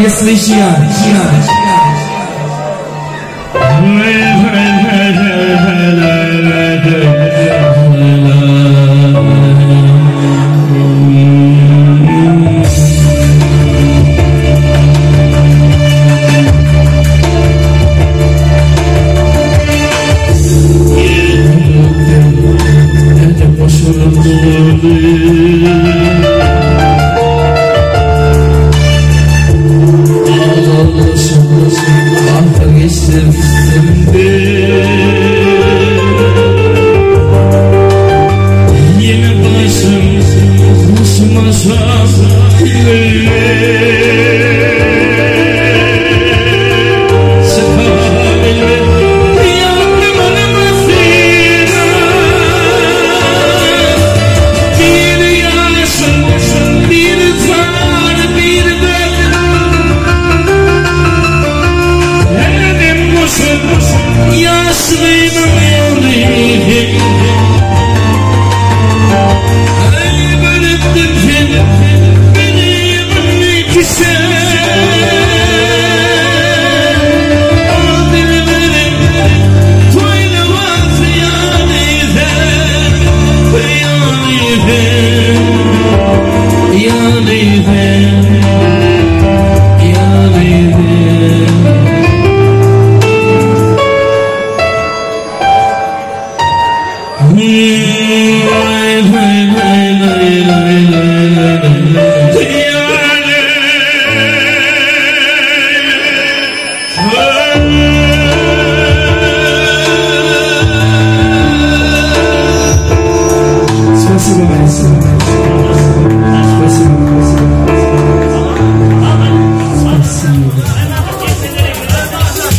Slishian.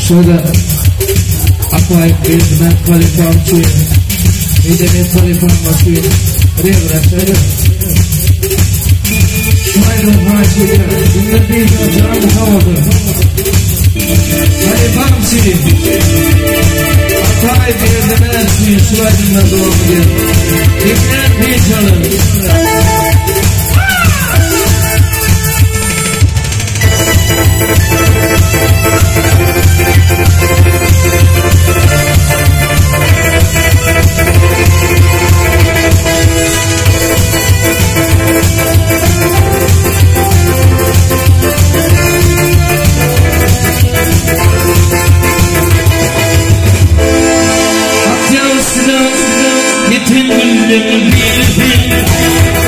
Şurada Aqua Bildiğinden Kaliform Çuyu Midemiyet Kaliform Çuyu Revra Şöyle Şuayla Fahçı'yla Dinlediği Canım Havalı Kaliform Çuyu Aqua Bildiğinden Çuyu Şuayla Doğum Gel Dinlediği Canım Yetin gülüm bir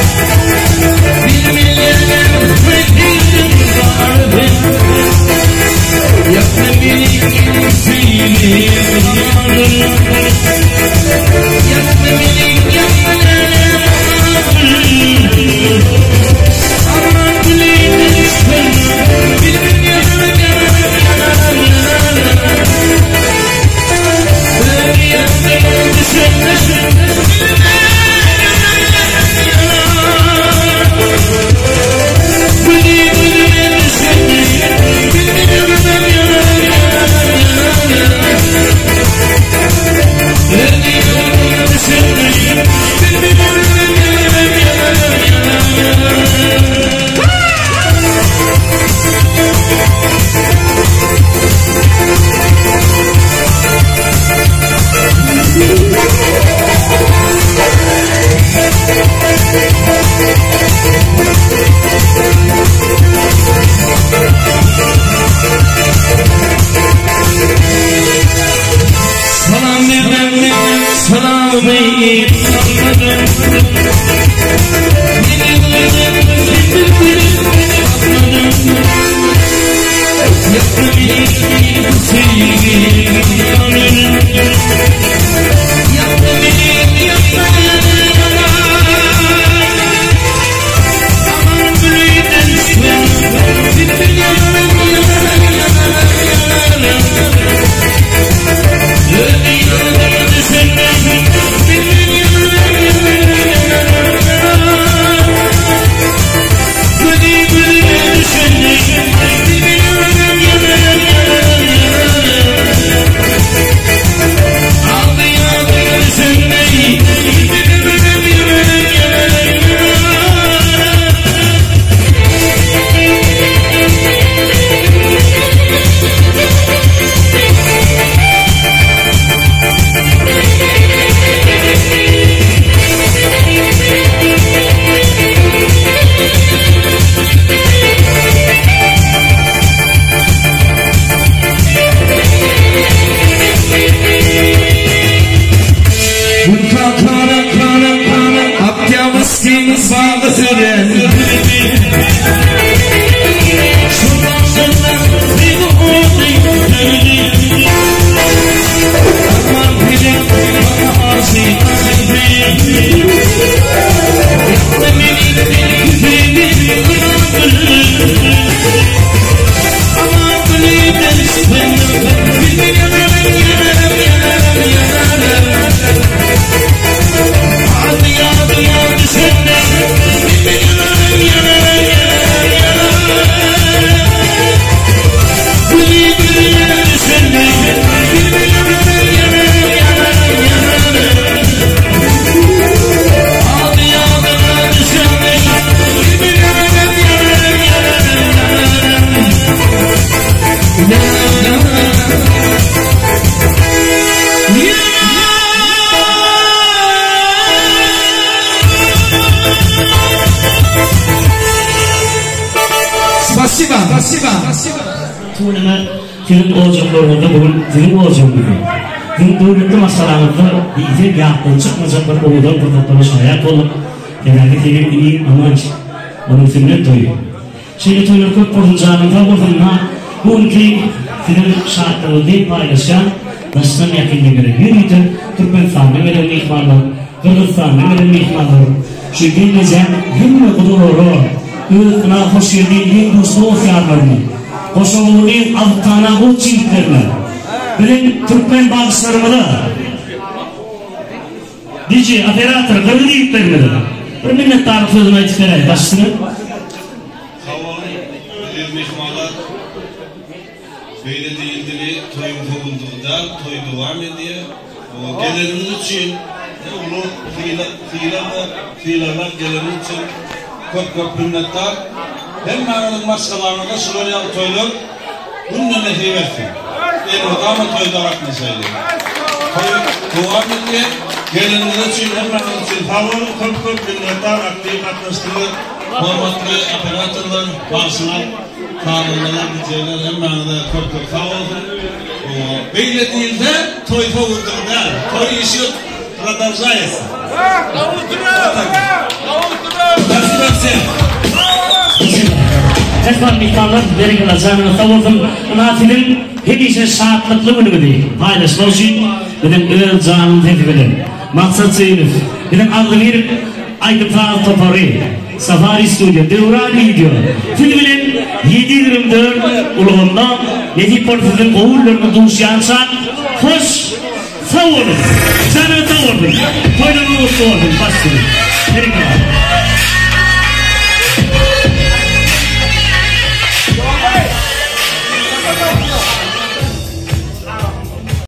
Tuğlama film olacaklarında bugün film olacak bugün. Film devletli masalarında iyice yaptığın çıkmayacaklar oğudan fırsatları şayet olup genelde film iyi amaç onun filmine doyuyor. Şimdi toylar köp poruncanında olduğunda bugünkü film şartları değil paylaşan Daştan yakınına göre yürüydü. Türkmenistan'da veren mihmanlar, Kırgızistan'da veren mihmanlar. Şu günlece hümle kuduroru, ülkına hoş geldiğin dostu osyarlarını, hoş olduğun avtana o çiftlerine, bilen Türkmen bağışlarımı da, dici, operatör, kırgı deyiplerimi de, bir minnettarlık sözüne etkiler, başsını. Böyle değildiri toyun kovulduğunda toy devam ediyor. Gelenimiz için onu fiilalar geleniz için çok minnettar. Hem mağanın maskalarına da şuraya toylar bunun nefi versin. Yani ama toyda bakmasaydı. Toy devam ediyor. Gelenimiz için hem mağanın için favori çok minnettar aktif katlaştığı hormatlı operatörler başlar. Kanunlar, güceler, hem mağanada çok sağ olsun. Böyle değil de toy kovulduğunda toy işi продолжается. Tekrar miktarlar beri geleceğini savurdum. Buna film hepsi şartlıklı bölümü değil. Paylaşma için benim özel canım teklif ederim. Maksat Zeynep. Benim adı bir Aydın Fağıl Toparı. Safari Studio, Devran Video. Filminin 7-24 uluğundan 7 portföyün oğullarını duşayansan hoş savurdum. Sana savurdum. Koyduğunu savurdum. Başlayalım. Nereye kadar?